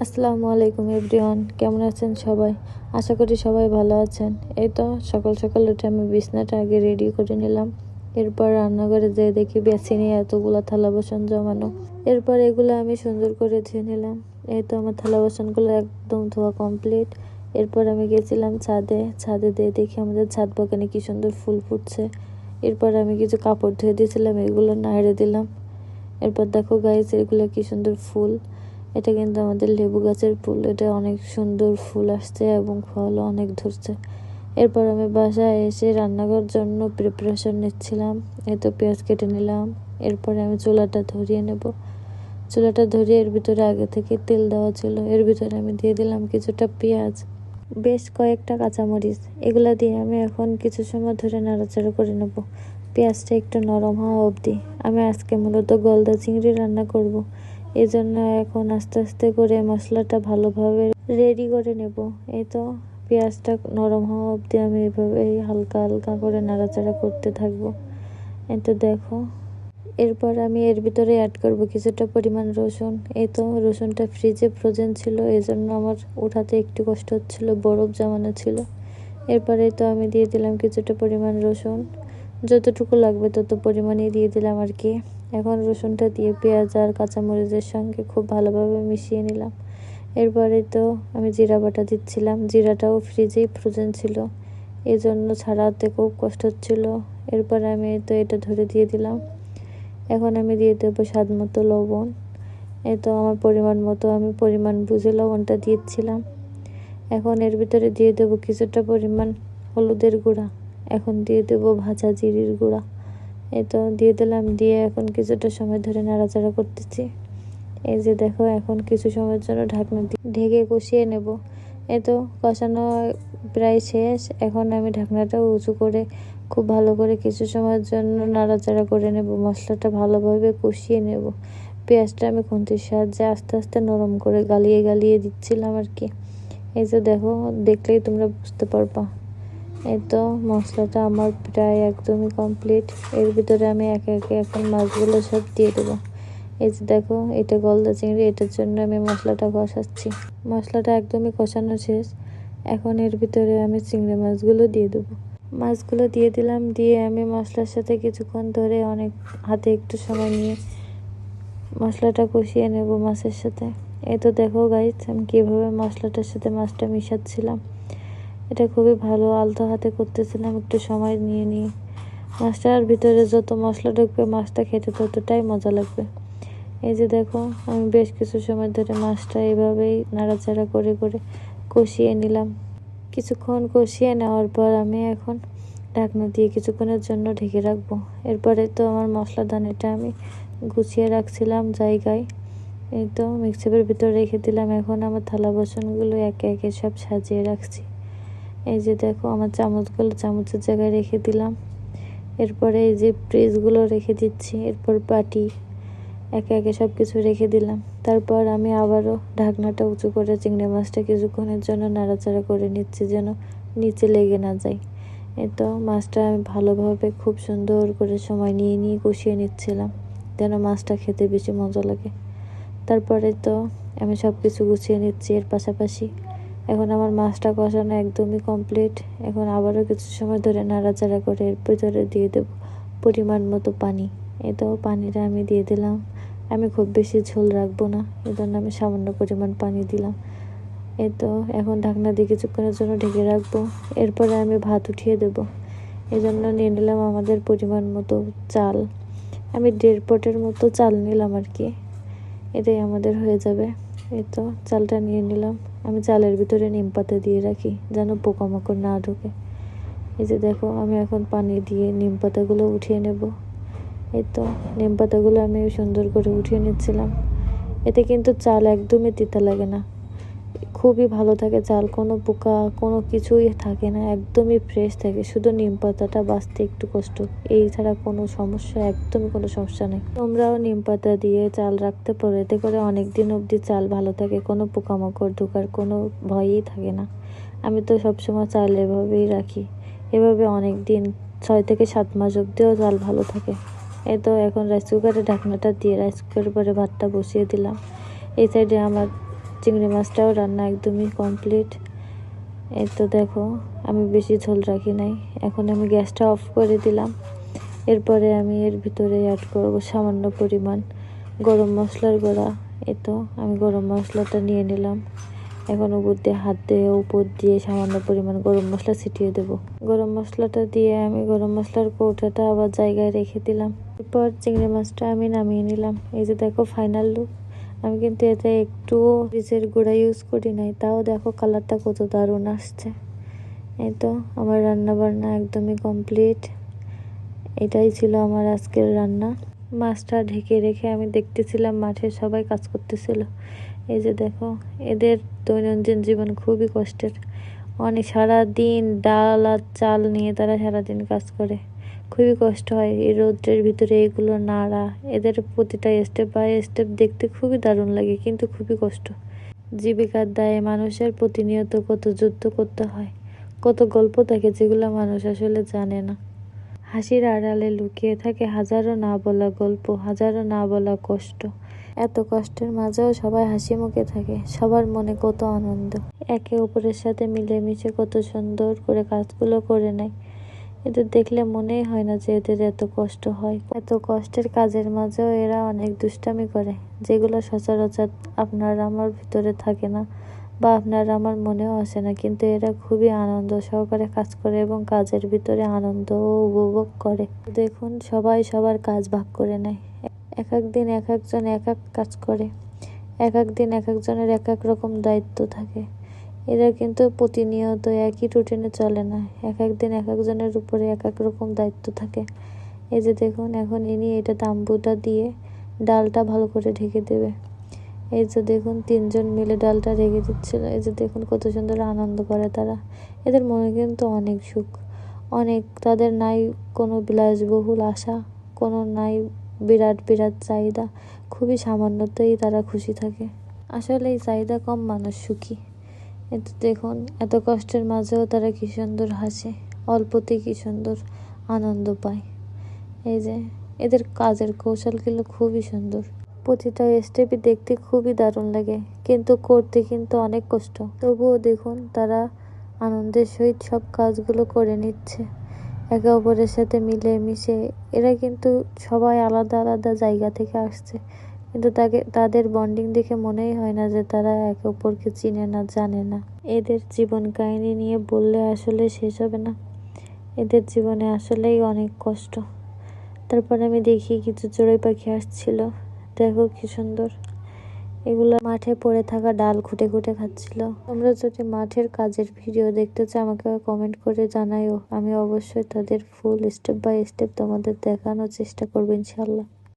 আসসালামু আলাইকুম এভরিওয়ান, কেমন আছেন সবাই? আশা করি সবাই ভালো আছেন। এই তো সকাল সকাল উঠে আমি বিছনাটা আগে রেডি করে নিলাম। এরপর রান্নাঘরে যেয়ে দেখি বেসিনে এতগুলো থালা বাসন জমানো। এরপর এগুলো আমি সুন্দর করে ধুয়ে নিলাম। এই তো আমার থালা বাসনগুলো একদম ধোয়া কমপ্লিট। এরপর আমি গেছিলাম ছাদে দিয়ে দেখি আমাদের ছাদ বাগানে কি সুন্দর ফুল ফুটছে। এরপর আমি কিছু কাপড় ধুয়ে দিয়েছিলাম, এগুলো নাড়ে দিলাম। এরপর দেখো গাইস, এগুলো কি সুন্দর ফুল। এটা কিন্তু আমাদের লেবু গাছের ফুল। এটা অনেক সুন্দর ফুল আসছে এবং ফল অনেক ধরছে। এরপর আমি বাসায় এসে রান্নাঘর জন্য প্রিপারেশন নিচ্ছিলাম। এই তো পেঁয়াজ কেটে নিলাম। এরপরে আমি চুলাটা ধরিয়ে নেব। চুলাটা ধরিয়ে এর ভিতরে আগে থেকে তেল দেওয়া ছিল। এর ভিতরে আমি দিয়ে দিলাম কিছুটা পেঁয়াজ, বেশ কয়েকটা কাঁচামরিচ। এগুলা দিয়ে আমি এখন কিছু সময় ধরে নাড়াচাড়া করে নেব, পেঁয়াজটা একটু নরম হওয়া অবধি। আমি আজকে মূলত গলদা চিংড়ি রান্না করব। এই জন্য এখন আস্তে আস্তে করে মশলাটা ভালোভাবে রেডি করে নেব। এই তো পেঁয়াজটা নরম হওয়া অবধি আমি এভাবে হালকা হালকা করে নাড়াচাড়া করতে থাকবো। এই তো দেখো, এরপর আমি এর ভিতরে অ্যাড করব কিছুটা পরিমাণ রসুন। এই তো রসুনটা ফ্রিজে ফ্রোজেন ছিল, এই জন্য আমার উঠাতে একটু কষ্ট হচ্ছিল, বরফ জমানো ছিল। এরপরে তো আমি দিয়ে দিলাম কিছুটা পরিমাণ রসুন, যতটুকু লাগবে তত পরিমাণেই দিয়ে দিলাম আর কি। এখন রসুনটা দিয়ে পেঁয়াজ আর কাঁচামরিচের সঙ্গে খুব ভালোভাবে মিশিয়ে নিলাম। এরপরে তো আমি জিরা বাটা দিচ্ছিলাম, জিরাটাও ফ্রিজেই ফ্রোজেন ছিল, এই জন্য ছাড়াতে খুব কষ্ট হচ্ছিল। এরপরে আমি তো এটা ধরে দিয়ে দিলাম। এখন আমি দিয়ে দেবো স্বাদ মতো লবণ। এই তো আমার পরিমাণ মতো আমি পরিমাণ বুঝে লবণটা দিয়েছিলাম। এখন এর ভিতরে দিয়ে দেবো কিছুটা পরিমাণ হলুদের গুঁড়া। এখন দিয়ে দেবো ভাজা জিরির গুঁড়া। এই তো দিয়ে দিলাম, দিয়ে এখন কিছুটা সময় ধরে নাড়াচাড়া করতেছি। এই যে দেখো, এখন কিছু সময়ের জন্য ঢাকনা দিয়ে ঢেকে কষিয়ে নেব। এই তো কষানো প্রায় শেষ। এখন আমি ঢাকনাটা উঁচু করে খুব ভালো করে কিছু সময়ের জন্য নাড়াচাড়া করে নেব, মশলাটা ভালোভাবে কষিয়ে নেব। পেঁয়াজটা আমি খুন্তির সাহায্যে আস্তে আস্তে নরম করে গালিয়ে গালিয়ে দিচ্ছিলাম আর কি। এই যে দেখো, দেখলেই তোমরা বুঝতে পারবা। এই তো মশলাটা আমার প্রায় একদমই কমপ্লিট। এর ভিতরে আমি একে একে এখন মাছগুলো সব দিয়ে দেবো। এই যে দেখো, এটা গলদা চিংড়ি, এটার জন্য আমি মশলাটা কষাচ্ছি। মশলাটা একদমই কষানো শেষ। এখন এর ভিতরে আমি চিংড়ি মাছগুলো দিয়ে দেবো। মাছগুলো দিয়ে দিলাম, দিয়ে আমি মশলার সাথে কিছুক্ষণ ধরে অনেক হাতে একটু সময় নিয়ে মশলাটা কষিয়ে নেব মাছের সাথে। এই তো দেখো গাইস, আমি কীভাবে মশলাটার সাথে মাছটা মিশাচ্ছিলাম। এটা খুবই ভালো আলতো হাতে করতেছিলাম, একটু সময় নিয়ে নিয়ে। মাছটার ভিতরে যত মশলা ঢুকবে মাছটা খেতে ততটাই মজা লাগবে। এই যে দেখো, আমি বেশ কিছু সময় ধরে মাছটা এভাবেই নাড়াচাড়া করে করে কষিয়ে নিলাম। কিছুক্ষণ কষিয়ে নেওয়ার পর আমি এখন ঢাকনা দিয়ে কিছুক্ষণের জন্য ঢেকে রাখবো। এরপরে তো আমার মশলা দানাটা আমি গুছিয়ে রাখছিলাম জায়গায়। এই তো মিক্সারের ভিতরে রেখে দিলাম। এখন আমার থালা বাসনগুলো একে একে সব সাজিয়ে রাখছি। এই যে দেখো, আমার চামচগুলো চামচের জায়গায় রেখে দিলাম। এরপরে এই যে পিসগুলো রেখে দিচ্ছি। এরপর বাটি একে একে সব কিছু রেখে দিলাম। তারপর আমি আবারও ঢাকনাটা উঁচু করে চিংড়ি মাছটা কিছুক্ষণের জন্য নাড়াচাড়া করে নিচ্ছি, যেন নিচে লেগে না যায়। এই তো মাছটা আমি ভালোভাবে খুব সুন্দর করে সময় নিয়ে নিয়ে কষিয়ে নিচ্ছিলাম, যেন মাছটা খেতে বেশি মজা লাগে। তারপরে তো আমি সব কিছু গুছিয়ে নিচ্ছি এর পাশাপাশি। এখন আমার মাছটা কষানো একদমই কমপ্লিট। এখন আবারও কিছু সময় ধরে নাড়াচাড়া করে এর ভিতরে দিয়ে দেবো পরিমাণ মতো পানি। এই তো পানিটা আমি দিয়ে দিলাম। আমি খুব বেশি ঝোল রাখবো না, এই জন্য আমি সামান্য পরিমাণ পানি দিলাম। এই তো এখন ঢাকনা দিয়ে কিছুক্ষণের জন্য ঢেকে রাখবো। এরপরে আমি ভাত উঠিয়ে দেবো। এই জন্য নিয়ে নিলাম আমাদের পরিমাণ মতো চাল। আমি 1.5 পটের মতো চাল নিলাম আর কি, এটাই আমাদের হয়ে যাবে। এই তো চালটা নিয়ে নিলাম। আমি চালের ভিতরে নিম পাতা দিয়ে রাখি, যেন পোকামাকড় না ঢোকে। এই যে দেখো, আমি এখন পানি দিয়ে নিম পাতাগুলো উঠিয়ে নেব। এই তো নিম পাতাগুলো আমি সুন্দর করে উঠিয়ে নিচ্ছিলাম। এতে কিন্তু চাল একদমই তিতা লাগে না, খুবই ভালো থাকে চাল, কোনো পোকা কোনো কিছুই থাকে না, একদমই ফ্রেশ থাকে। শুধু নিম পাতাটা বাঁচতে একটু কষ্ট, এই ছাড়া কোনো সমস্যা, একদমই কোনো সমস্যা নেই। তোমরাও নিম পাতা দিয়ে চাল রাখতে পারো, এতে করে অনেক দিন অবধি চাল ভালো থাকে, কোনো পোকামাকড় ঢোকার কোনো ভয়ই থাকে না। আমি তো সবসময় চাল এভাবেই রাখি, এভাবে অনেক দিন 6 থেকে 7 মাস অবধিও চাল ভালো থাকে। এই তো এখন রাইস কুকারে ঢাকনাটা দিয়ে রাইস কুকারের পরে ভাতটা বসিয়ে দিলাম। এই সাইডে আমার চিংড়ি মাছটাও রান্না একদমই কমপ্লিট। এই তো দেখো, আমি বেশি ঝোল রাখি নাই। এখন আমি গ্যাসটা অফ করে দিলাম। এরপরে আমি এর ভিতরে অ্যাড করব সামান্য পরিমাণ গরম মশলার গুঁড়া। এই তো আমি গরম মশলাটা নিয়ে নিলাম। এখন উপর দিয়ে হাত দিয়ে উপর দিয়ে সামান্য পরিমাণ গরম মশলা ছিটিয়ে দেব। গরম মশলাটা দিয়ে আমি গরম মশলার কৌটাটা আবার জায়গায় রেখে দিলাম। এরপর চিংড়ি মাছটা আমি নামিয়ে নিলাম। এই যে দেখো ফাইনাল লুক। আমি কিন্তু এতে একটু মরিচের গুঁড়া ইউজ করি নাই, তাও দেখো কালারটা কত দারুণ আসছে। এই তো আমার রান্না বান্না একদমই কমপ্লিট। এটাই ছিল আমার আজকের রান্না। মাছটা ঢেকে রেখে আমি দেখতেছিলাম মাঠে সবাই কাজ করতেছিল। এই যে দেখো, এদের দৈনন্দিন জীবন খুবই কষ্টের। অনেক সারাদিন ডাল আর চাল নিয়ে তারা সারাদিন কাজ করে, খুবই কষ্ট হয় এই রৌদ্রের ভিতরে এগুলো নাড়া। এদের প্রতিটা স্টেপ বাই স্টেপ দেখতে খুবই দারুণ লাগে, কিন্তু খুবই কষ্ট। জীবিকার দায়ে মানুষের প্রতিনিয়ত কত যুদ্ধ করতে হয়, কত গল্প থাকে যেগুলো মানুষ আসলে জানে না। হাসির আড়ালে লুকিয়ে থাকে হাজারো না বলা গল্প, হাজারো না বলা কষ্ট। এত কষ্টের মাঝেও সবাই হাসি মুখে থাকে, সবার মনে কত আনন্দ। একে অপরের সাথে মিলেমিশে কত সুন্দর করে কাজগুলো করে নেয়। এদের দেখলে মনেই হয় না যে এদের এত কষ্ট হয়। এত কষ্টের কাজের মাঝেও এরা অনেক দুষ্টামি করে, যেগুলো সচরাচর আপনার আমার ভিতরে থাকে না বা আপনার আমার মনেও আসে না। কিন্তু এরা খুবই আনন্দ সহকারে কাজ করে এবং কাজের ভিতরে আনন্দ উপভোগ করে। দেখুন, সবাই সবার কাজ ভাগ করে নেয়। এক এক দিন এক একজন এক এক কাজ করে, এক এক দিন এক একজনের এক এক রকম দায়িত্ব থাকে। এরা কিন্তু প্রতিনিয়ত একই রুটিনে চলে না, এক এক দিন এক একজনের উপরে এক এক রকম দায়িত্ব থাকে। এই যে দেখুন, এখন ইনি এটা তাম্বুটা দিয়ে ডালটা ভালো করে ঢেকে দেবে। এই যে দেখুন, তিনজন মিলে ডালটা ঢেকে দিচ্ছিল। এই যে দেখুন কত সুন্দর আনন্দ করে তারা। এদের মনে কিন্তু অনেক সুখ, অনেক। তাদের নাই কোনো বিলাসবহুল আশা, কোনো নাই বিরাট বিরাট চাহিদা। খুবই সামান্যতেই তারা খুশি থাকে। আসলে এই চাহিদা কম মানুষ সুখী। এতে দেখুন, এত কষ্টের মাঝেও তারা কি সুন্দর হাসে, অল্পতেই কি সুন্দর আনন্দ পায়। এই যে এদের কাজের কৌশলগুলো খুবই সুন্দর। প্রতিটা স্টেপই দেখতে খুবই দারুণ লাগে, কিন্তু করতে কিন্তু অনেক কষ্ট। তবুও দেখুন, তারা আনন্দের সহিত সব কাজগুলো করে নিচ্ছে একে অপরের সাথে মিলে মিশে। এরা কিন্তু সবাই আলাদা আলাদা জায়গা থেকে আসছে, কিন্তু তাদের বন্ডিং দেখে মনেই হয় না যে তারা একে অপরকে চিনে না, জানে না। এদের জীবন কাহিনী নিয়ে বললে আসলে শেষ হবে না। এদের জীবনে আসলেই অনেক কষ্ট। তারপর আমি দেখি কিছু চড়ুই পাখি আসছিল, দেখো কি সুন্দর। এগুলো মাঠে পড়ে থাকা ডাল খুঁটে খুঁটে খাচ্ছিল। তোমরা যদি মাঠের কাজের ভিডিও দেখতে চাও আমাকে কমেন্ট করে জানাইও, আমি অবশ্যই তাদের ফুল স্টেপ বাই স্টেপ তোমাদের দেখানোর চেষ্টা করবো ইনশাল্লাহ।